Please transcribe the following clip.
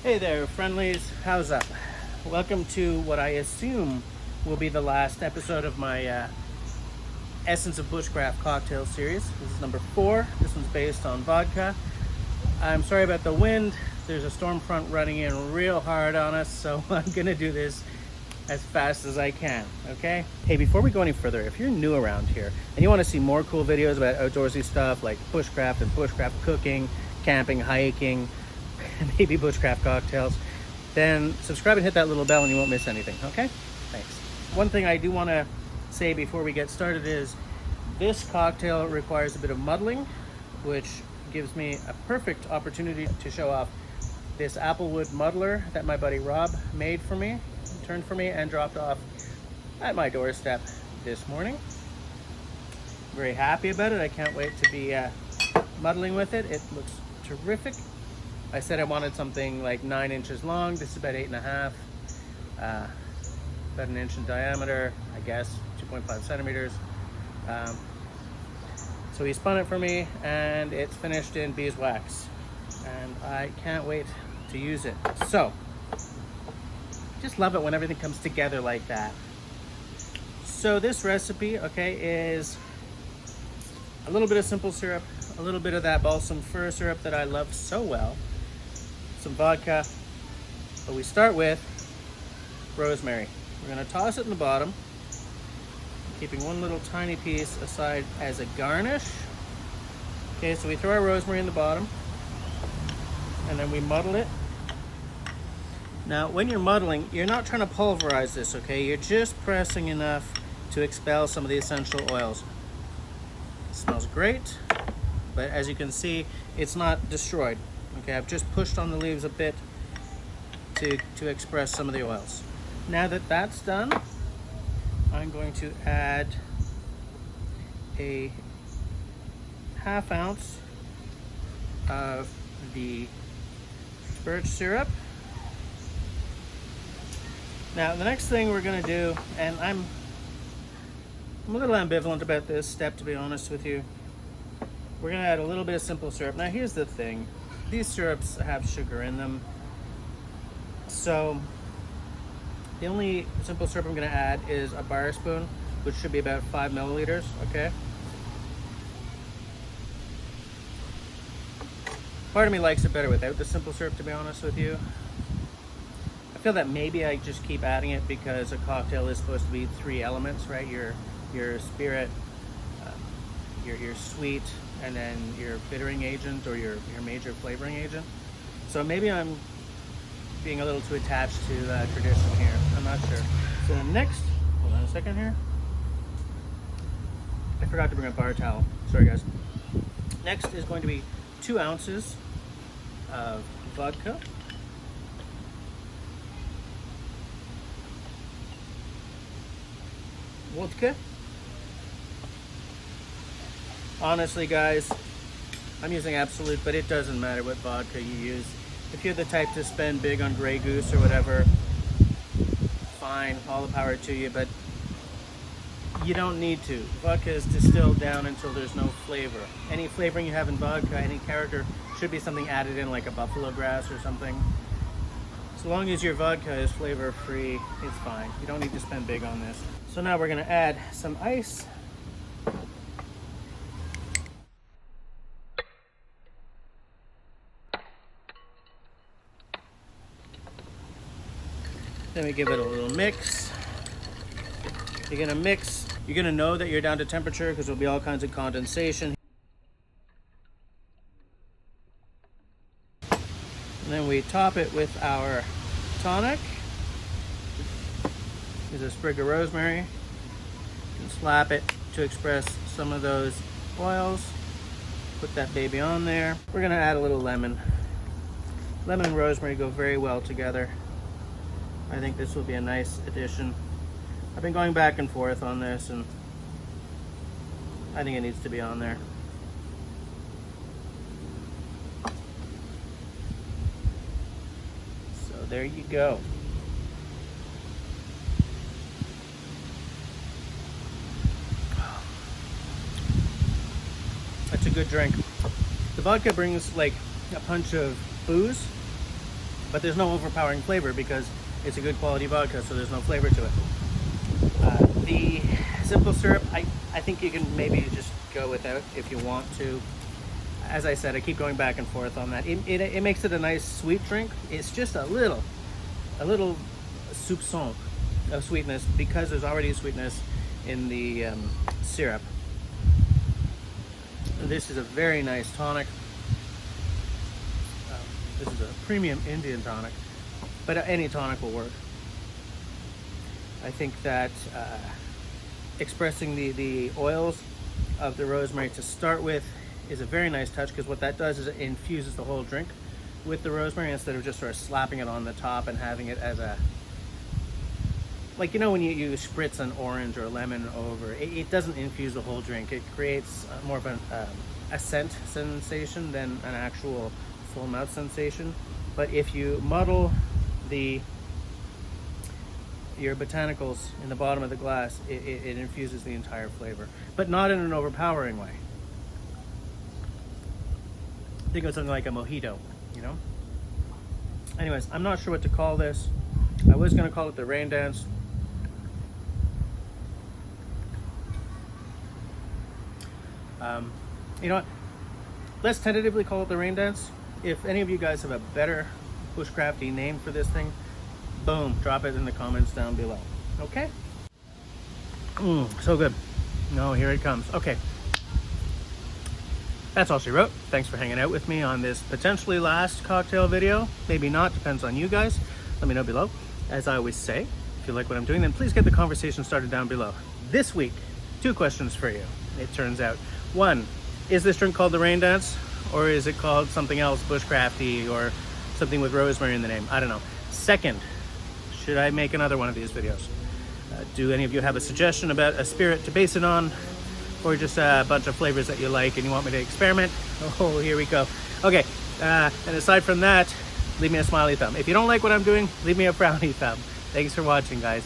Hey there, friendlies. How's up? Welcome to what I assume will be the last episode of my Essence of Bushcraft Cocktails series. This is number 4. This one's based on vodka. I'm sorry about the wind. There's a storm front running in real hard on us, so I'm gonna do this as fast as I can, okay? Hey, before we go any further, if you're new around here and you want to see more cool videos about outdoorsy stuff like bushcraft and bushcraft cooking, camping, hiking, maybe bushcraft cocktails, then subscribe and hit that little bell and you won't miss anything, okay? Thanks. One thing I do want to say before we get started is this cocktail requires a bit of muddling, which gives me a perfect opportunity to show off this applewood muddler that my buddy Rob made for me, turned for me, and dropped off at my doorstep this morning. Very happy about it. I can't wait to be muddling with it. It looks terrific. I said I wanted something like 9 inches long. This is about 8.5, about an inch in diameter, I guess, 2.5 centimeters. So he spun it for me and it's finished in beeswax and I can't wait to use it. So, just love it when everything comes together like that. So this recipe, okay, is a little bit of simple syrup, a little bit of that balsam fir syrup that I love so well, some vodka, but we start with rosemary. We're gonna toss it in the bottom, keeping one little tiny piece aside as a garnish. Okay, so we throw our rosemary in the bottom, and then we muddle it. Now, when you're muddling, you're not trying to pulverize this, okay? You're just pressing enough to expel some of the essential oils. It smells great, but as you can see, it's not destroyed. Okay, I've just pushed on the leaves a bit to express some of the oils. Now that that's done, I'm going to add a 1/2 ounce of the birch syrup. Now the next thing we're going to do, and I'm a little ambivalent about this step, to be honest with you. We're going to add a little bit of simple syrup. Now here's the thing. These syrups have sugar in them. So the only simple syrup I'm going to add is a barspoon, which should be about 5 milliliters, okay? Part of me likes it better without the simple syrup, to be honest with you. I feel that maybe I just keep adding it because a cocktail is supposed to be 3 elements, right? Your spirit, your sweet, and then your bittering agent or your major flavoring agent. So maybe I'm being a little too attached to tradition here. I'm not sure. So next, hold on a second here. I forgot to bring a bar towel. Sorry guys. Next is going to be 2 ounces of vodka. Vodka. Honestly guys, I'm using Absolute, but it doesn't matter what vodka you use. If you're the type to spend big on Grey Goose or whatever, fine, all the power to you, but you don't need to. Vodka is distilled down until there's no flavor. Any flavoring you have in vodka, any character, should be something added in like a buffalo grass or something. So long as your vodka is flavor free, it's fine. You don't need to spend big on this. So now we're gonna add some ice. Then we give it a little mix. You're gonna mix. You're gonna know that you're down to temperature because there'll be all kinds of condensation. And then we top it with our tonic. Here's a sprig of rosemary. And slap it to express some of those oils. Put that baby on there. We're gonna add a little lemon. Lemon and rosemary go very well together. I think this will be a nice addition. I've been going back and forth on this and I think it needs to be on there. So there you go. That's a good drink. The vodka brings like a punch of booze but there's no overpowering flavor because it's a good quality vodka, so there's no flavor to it. The simple syrup, I think you can maybe just go without if you want to. As I said, I keep going back and forth on that. It makes it a nice sweet drink. It's just a little soupçon of sweetness because there's already a sweetness in the syrup. This is a very nice tonic. This is a premium Indian tonic, but any tonic will work. I think that expressing the oils of the rosemary to start with is a very nice touch, because what that does is it infuses the whole drink with the rosemary instead of just sort of slapping it on the top and having it as a, like, you know, when you spritz an orange or a lemon over, it doesn't infuse the whole drink. It creates more of a scent sensation than an actual full mouth sensation. But if you muddle your botanicals in the bottom of the glass, it infuses the entire flavor, but not in an overpowering way. Think of something like a mojito, you know? Anyways, I'm not sure what to call this. I was going to call it the Raindance. You know what? Let's tentatively call it the Raindance. If any of you guys have a better bushcrafty name for this thing, boom, drop it in the comments down below. Okay? So good. No, here it comes. Okay. That's all she wrote. Thanks for hanging out with me on this potentially last cocktail video. Maybe not, depends on you guys. Let me know below. As I always say, if you like what I'm doing, then please get the conversation started down below. This week, 2 questions for you, it turns out. 1, is this drink called the Raindance, or is it called something else, bushcrafty, or something with rosemary in the name? I don't know. 2nd, should I make another one of these videos? Do any of you have a suggestion about a spirit to base it on, or just a bunch of flavors that you like and you want me to experiment? Oh, here we go. Okay, and aside from that, leave me a smiley thumb. If you don't like what I'm doing, leave me a frowny thumb. Thanks for watching, guys.